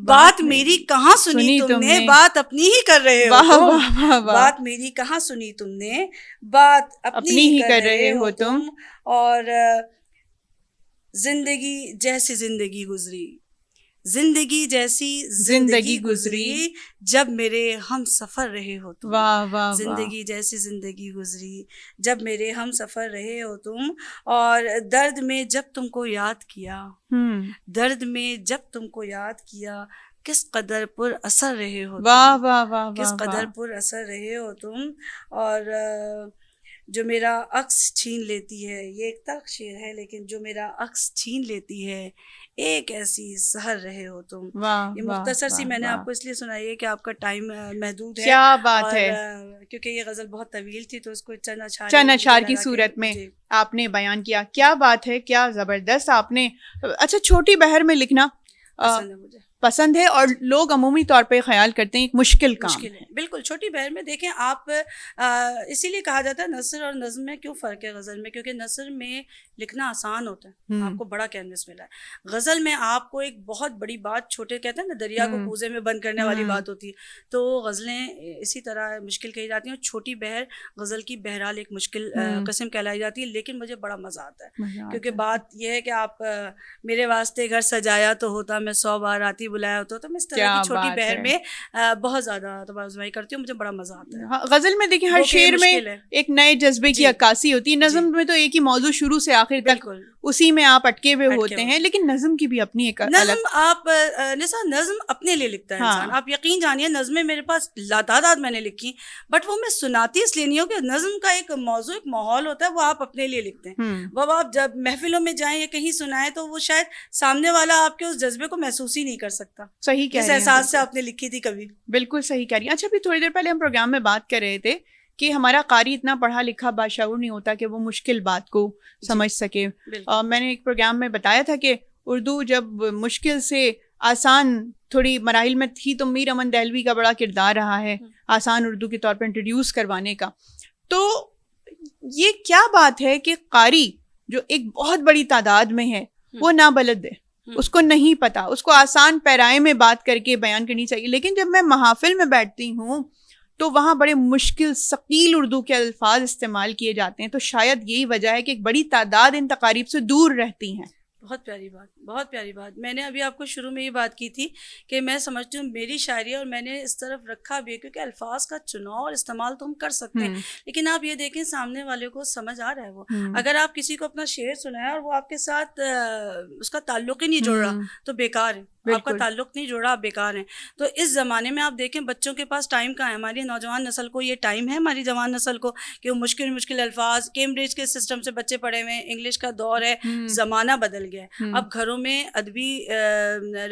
بات میری کہاں سنی تم نے، بات اپنی ہی کر رہے ہو تم، بات میری کہاں سنی تم نے، بات اپنی ہی کر رہے ہو تم، اور زندگی جیسی زندگی گزری، زندگی جیسی زندگی گزری، جب میرے ہم سفر رہے ہو تم، زندگی جیسی زندگی گزری جب میرے ہم سفر رہے ہو تم، اور درد میں جب تم کو یاد کیا، درد میں جب تم کو یاد کیا، کس قدر پر اثر رہے ہو تم، کس قدر پر اثر رہے ہو تم، اور جو میرا عکس چھین لیتی ہے، یہ ایک تلخ شعر ہے لیکن جو میرا عکس چھین لیتی ہے، ایک ایسی سحر رہے ہو تم. یہ مختصر سی میں نے آپ کو اس لیے سنائی ہے کہ آپ کا ٹائم محدود ہے. کیا بات ہے. کیونکہ یہ غزل بہت طویل تھی تو اس کو چند اشعار کی صورت میں آپ نے بیان کیا. کیا بات ہے, کیا زبردست آپ نے. اچھا, چھوٹی بہر میں لکھنا پسند ہے مجھے, پسند ہے, اور لوگ عمومی طور پہ خیال کرتے ہیں ایک مشکل کام ہے. بالکل, چھوٹی بہر میں دیکھیں آپ, اسی لیے کہا جاتا ہے نثر اور نظم میں کیوں فرق ہے غزل میں, کیونکہ نثر میں لکھنا آسان ہوتا ہے, آپ کو بڑا کینوس ملا ہے. غزل میں آپ کو ایک بہت بڑی بات, چھوٹے کہتے ہیں نا دریا کو کوزے میں بند کرنے والی بات ہوتی ہے, تو غزلیں اسی طرح مشکل کہی جاتی ہیں. اور چھوٹی بہر غزل کی بہرحال ایک مشکل قسم کہلائی جاتی ہے, لیکن مجھے بڑا مزہ آتا ہے, کیونکہ بات یہ ہے کہ آپ میرے واسطے گھر سجایا تو ہوتا, میں 100 بار آتی بلایا ہوتا, تو میں اس طرح کی چھوٹی بہر میں بہت زیادہ تبازمائی کرتی ہوں, مجھے بڑا مزہ آتا ہے. غزل میں دیکھیں ہر شعر میں ایک نئے جذبے کی عکاسی ہوتی ہے. نظم میں تو ایک ہی موضوع شروع سے آخر تک اسی میں آپ اٹکے ہوئے ہوتے ہیں, لیکن نظم کی بھی اپنی ایک نظم, آپ نظم اپنے لیے لکھتا ہے انسان. آپ یقین جانیے نظمیں میرے پاس لاتعداد میں نے لکھی, بٹ وہ میں سناتی اس لیے نہیں ہوں کہ نظم کا ایک موضوع, ایک ماحول ہوتا ہے, وہ آپ اپنے لیے لکھتے ہیں. وہ آپ جب محفلوں میں جائیں یا کہیں سنائیں تو وہ شاید سامنے والا آپ کے اس جذبے کو محسوس ہی نہیں کر سکتا. صحیح کہہ رہے ہیں, جس احساس سے آپ نے لکھی تھی کبھی. بالکل صحیح کہہ رہی ہیں. اچھا, ابھی تھوڑی دیر پہلے ہم پروگرام میں بات کر رہے تھے کہ ہمارا قاری اتنا پڑھا لکھا باشعور نہیں ہوتا کہ وہ مشکل بات کو سمجھ سکے. میں نے ایک پروگرام میں بتایا تھا کہ اردو جب مشکل سے آسان تھوڑی مراحل میں تھی تو میر امن دہلوی کا بڑا کردار رہا ہے آسان اردو کے طور پر انٹروڈیوس کروانے کا. تو یہ کیا بات ہے کہ قاری جو ایک بہت بڑی تعداد میں ہے وہ نابلد ہے, اس کو نہیں پتا, اس کو آسان پیرائے میں بات کر کے بیان کرنی چاہیے. لیکن جب میں محافل میں بیٹھتی ہوں تو وہاں بڑے مشکل ثقیل اردو کے الفاظ استعمال کیے جاتے ہیں. تو شاید یہی وجہ ہے کہ ایک بڑی تعداد ان تقاریب سے دور رہتی ہیں. بہت پیاری بات, بہت پیاری بات. میں نے ابھی آپ کو شروع میں یہ بات کی تھی کہ میں سمجھتی ہوں میری شاعری, اور میں نے اس طرف رکھا بھی ہے کیونکہ الفاظ کا چناؤ اور استعمال تو ہم کر سکتے ہیں, لیکن آپ یہ دیکھیں سامنے والے کو سمجھ آ رہا ہے. وہ اگر آپ کسی کو اپنا شعر سنائیں اور وہ آپ کے ساتھ اس کا تعلق ہی نہیں جوڑ رہا تو بیکار ہے, آپ کا تعلق نہیں جوڑا, آپ بیکار ہیں. تو اس زمانے میں آپ دیکھیں بچوں کے پاس ٹائم کہاں ہے. ہماری نوجوان نسل کو یہ ٹائم ہے, ہماری جوان نسل کو, کہ وہ مشکل مشکل الفاظ, کیمبرج کے سسٹم سے بچے پڑھے ہوئے ہیں, انگلش کا دور ہے, زمانہ بدل گیا ہے. اب گھروں میں ادبی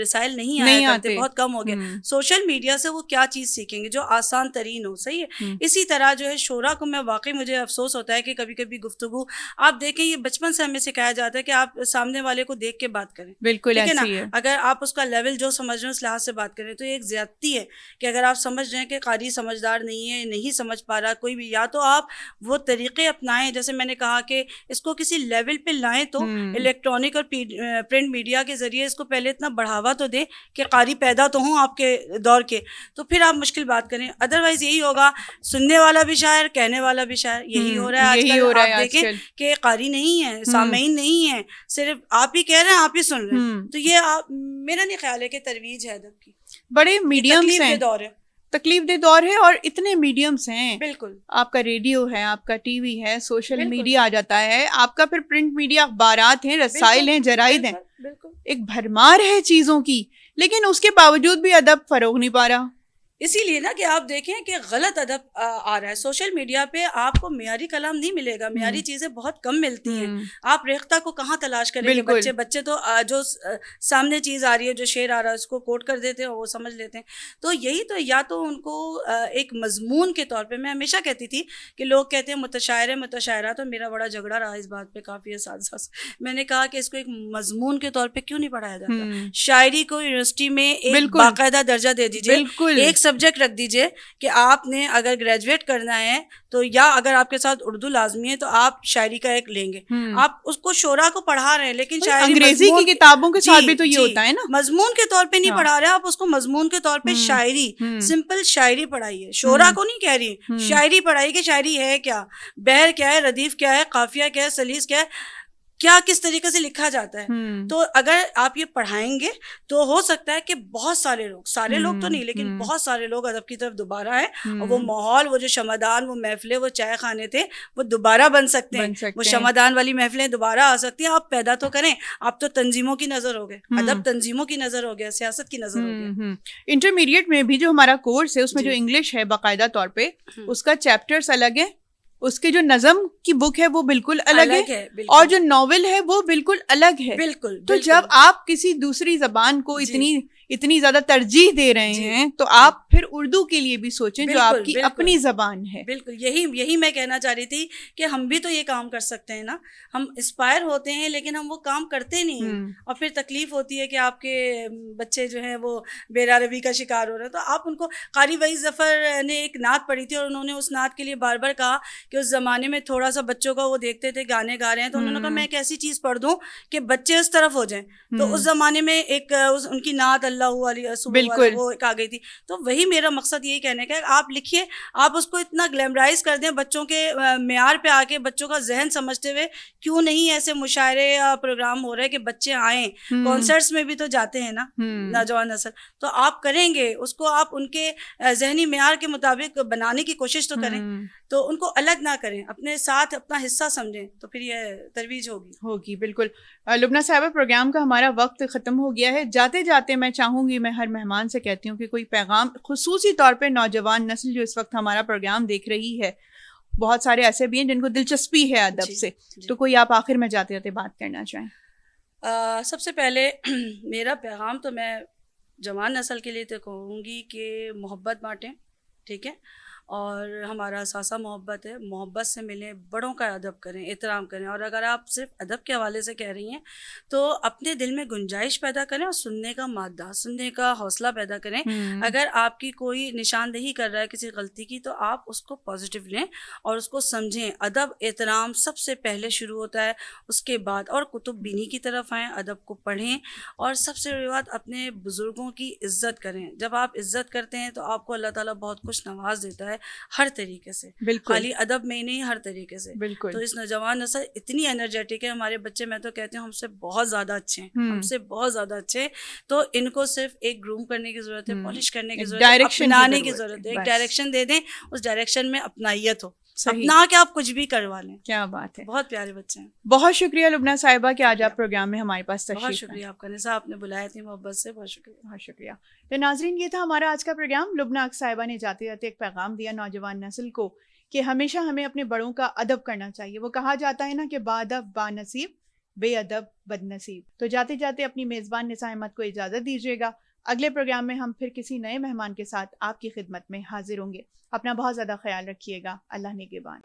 رسائل نہیں آیا کرتے, بہت کم ہو گیا. سوشل میڈیا سے وہ کیا چیز سیکھیں گے جو آسان ترین ہو. صحیح ہے. اسی طرح جو ہے شعرا کو میں واقعی مجھے افسوس ہوتا ہے کہ کبھی کبھی گفتگو آپ دیکھیں, یہ بچپن سے ہمیں سکھایا جاتا ہے کہ آپ سامنے والے کو دیکھ کے بات کریں. بالکل ایسی ہے. اگر آپ اس کا لیول جو سمجھ رہے ہیں اس لحاظ سے بات کریں تو یہ ایک زیادتی ہے کہ اگر آپ سمجھ رہے ہیں کہ قاری سمجھدار نہیں ہے, نہیں سمجھ پا رہا کوئی بھی, یا تو آپ وہ طریقے اپنائیں جیسے میں نے کہا کہ اس کو کسی لیول پہ لائیں, تو الیکٹرانک اور پرنٹ میڈیا کے ذریعے اس کو پہلے اتنا بڑھاوا تو دیں کہ قاری پیدا تو ہوں آپ کے دور کے, تو پھر آپ مشکل بات کریں. ادروائز یہی ہوگا, سننے والا بھی شاعر, کہنے والا بھی شاعر. یہی ہو رہا ہے آج کل. آپ دیکھیں کہ قاری نہیں ہے, سامعین نہیں ہے, صرف آپ ہی کہہ رہے ہیں, آپ ہی سن رہے ہیں. تو یہ میرا نہیں خیال ہے کہ ترویج ہے ادب کی. بڑے میڈیمز ہیں, دور ہے, تکلیف دہ دور ہے, اور اتنے میڈیمز ہیں. بالکل, آپ کا ریڈیو ہے, آپ کا ٹی وی ہے, سوشل میڈیا آ جاتا ہے, آپ کا پھر پرنٹ میڈیا, اخبارات ہیں, رسائل ہیں, جرائد ہیں, ایک بھرمار ہے چیزوں کی, لیکن اس کے باوجود بھی ادب فروغ نہیں پا رہا. اسی لیے نا کہ آپ دیکھیں کہ غلط ادب آ رہا ہے سوشل میڈیا پہ. آپ کو معیاری کلام نہیں ملے گا, معیاری چیزیں بہت کم ملتی ہیں. آپ ریختہ کو کہاں تلاش کریں گے؟ بچے تو جو سامنے چیز آ رہی ہے, جو شعر آ رہا ہے اس کو کوٹ کر دیتے ہیں اور وہ سمجھ لیتے ہیں. تو یہی تو, یا تو ان کو ایک مضمون کے طور پہ, میں ہمیشہ کہتی تھی کہ لوگ کہتے ہیں متشاعر متشاعرہ, تو میرا بڑا جھگڑا رہا اس بات پہ کافی اساتذہ سے. میں نے کہا کہ اس کو ایک مضمون کے طور پہ کیوں نہیں پڑھایا جاتا؟ شاعری کو یونیورسٹی میں ایک باقاعدہ درجہ دے دیجیے, ایک سبجیکٹ رکھ دیجیے کہ آپ نے اگر گریجویٹ کرنا ہے تو, یا اگر آپ کے ساتھ اردو لازمی ہے تو آپ شاعری کا ایک لیں گے. آپ اس کو شعراء کو پڑھا رہے ہیں لیکن شاعری انگریزی کی کتابوں کے ساتھ بھی تو یہ ہوتا ہے نا, مضمون کے طور پہ نہیں پڑھا رہے آپ اس کو. مضمون کے طور پہ شاعری, سمپل شاعری پڑھائیے. شعراء کو نہیں کہہ رہی, شاعری پڑھائی کہ شاعری ہے کیا, بحر کیا ہے, ردیف کیا ہے, قافیہ کیا ہے, سلیس کیا ہے, کیا کس طریقے سے لکھا جاتا ہے. تو اگر آپ یہ پڑھائیں گے تو ہو سکتا ہے کہ بہت سارے لوگ, سارے لوگ تو نہیں لیکن بہت سارے لوگ ادب کی طرف دوبارہ آئیں, اور وہ ماحول, وہ جو شمعدان, وہ محفلیں, وہ چائے خانے تھے, وہ دوبارہ بن سکتے ہیں. وہ شمعدان والی محفلیں دوبارہ آ سکتی ہیں. آپ پیدا تو کریں. آپ تو تنظیموں کی نظر ہو گئے, ادب تنظیموں کی نظر ہو گیا, سیاست کی نظر ہو گیا. انٹرمیڈیٹ میں بھی جو ہمارا کورس ہے اس میں جو انگلش ہے باقاعدہ طور پہ اس کا چیپٹرز الگ ہے, اس کے جو نظم کی بک ہے وہ بالکل الگ ہے, اور جو ناول ہے وہ بالکل الگ ہے. بالکل. تو جب آپ کسی دوسری زبان کو اتنی زیادہ ترجیح دے رہے ہیں تو آپ پھر اردو کے لیے بھی سوچیں جو آپ کی اپنی زبان ہے. بالکل یہی میں کہنا چاہ رہی تھی کہ ہم بھی تو یہ کام کر سکتے ہیں نا. ہم انسپائر ہوتے ہیں لیکن ہم وہ کام کرتے نہیں ہیں, اور پھر تکلیف ہوتی ہے کہ آپ کے بچے جو ہیں وہ بے روی کا شکار ہو رہے ہیں. تو آپ ان کو, قاری وحید ظفر نے ایک نعت پڑھی تھی اور انہوں نے اس نعت کے لیے بار بار کہا کہ اس زمانے میں تھوڑا سا بچوں کا وہ دیکھتے تھے گانے گا رہے ہیں, تو انہوں نے کہا میں ایک ایسی چیز پڑھ دوں کہ بچے اس طرف ہو جائیں. تو اس زمانے میں ایک ان کی نعت اللہ علیہ وہ ایک آ گئی تھی. تو وہی میرا مقصد یہی کہنے کا ہے, آپ لکھیے, آپ اس کو اتنا گلیمرائز کر دیں بچوں کے معیار پہ آ کے, بچوں کا ذہن سمجھتے ہوئے. کیوں نہیں ایسے مشاعرے یا پروگرام ہو رہے کہ بچے آئیں, کانسرٹس میں بھی تو جاتے ہیں نا نوجوان نسل. تو آپ کریں گے اس کو, آپ ان کے ذہنی معیار کے مطابق بنانے کی کوشش تو کریں, تو ان کو الگ نہ کریں, اپنے ساتھ اپنا حصہ سمجھیں, تو پھر یہ ترویج ہوگی. بالکل. لبنہ صاحبہ, پروگرام کا ہمارا وقت ختم ہو گیا ہے. جاتے جاتے میں چاہوں گی, میں ہر مہمان سے کہتی ہوں کہ کوئی پیغام, خصوصی طور پہ نوجوان نسل جو اس وقت ہمارا پروگرام دیکھ رہی ہے, بہت سارے ایسے بھی ہیں جن کو دلچسپی ہے ادب سے, تو کوئی آپ آخر میں جاتے جاتے بات کرنا چاہیں؟ سب سے پہلے میرا پیغام تو میں جوان نسل کے لیے تو کہوں گی کہ محبت بانٹیں, ٹھیک ہے, اور ہمارا اثاثہ محبت ہے, محبت سے ملیں, بڑوں کا ادب کریں, احترام کریں. اور اگر آپ صرف ادب کے حوالے سے کہہ رہی ہیں تو اپنے دل میں گنجائش پیدا کریں اور سننے کا مادہ, سننے کا حوصلہ پیدا کریں. اگر آپ کی کوئی نشاندہی کر رہا ہے کسی غلطی کی, تو آپ اس کو پازیٹیو لیں اور اس کو سمجھیں. ادب احترام سب سے پہلے شروع ہوتا ہے, اس کے بعد. اور کتب بینی کی طرف آئیں, ادب کو پڑھیں, اور سب سے بڑی بات اپنے بزرگوں کی عزت کریں. جب آپ عزت کرتے ہیں تو آپ کو اللہ تعالیٰ بہت کچھ نواز دیتا ہے ہر طریقے سے, خالی ادب میں ہی نہیں, ہر طریقے سے. تو اس نوجوان نسل اتنی انرجیٹک ہے, ہمارے بچے, میں تو کہتی ہوں ہم سے بہت زیادہ اچھے ہیں, ہم سے بہت زیادہ اچھے ہیں. تو ان کو صرف ایک گروم کرنے کی ضرورت ہے, پالش کرنے کی ضرورت ہے, اپنانے کی ضرورت ہے, ایک ڈائریکشن دے دیں, اس ڈائریکشن میں اپنائیت ہو, اپنا کے آپ کچھ بھی کروا لیں. کیا بات ہے, بہت پیارے بچے ہیں. بہت شکریہ لبنہ صاحبہ کہ آج آپ پروگرام میں ہمارے پاس تشریف. بہت شکریہ آپ کا نساء, آپ نے بلایا تھی محبت سے, بہت شکریہ. بہت شکریہ. تو ناظرین, یہ تھا ہمارا آج کا پروگرام. لبنہ صاحبہ نے جاتے جاتے ایک پیغام دیا نوجوان نسل کو کہ ہمیشہ ہمیں اپنے بڑوں کا ادب کرنا چاہیے. وہ کہا جاتا ہے نا کہ بادب با نصیب, بے ادب بد نصیب. تو جاتے جاتے اپنی میزبان نساء احمد کو اجازت دیجیے گا. اگلے پروگرام میں ہم پھر کسی نئے مہمان کے ساتھ آپ کی خدمت میں حاضر ہوں گے. اپنا بہت زیادہ خیال رکھیے گا. اللہ نگہبان.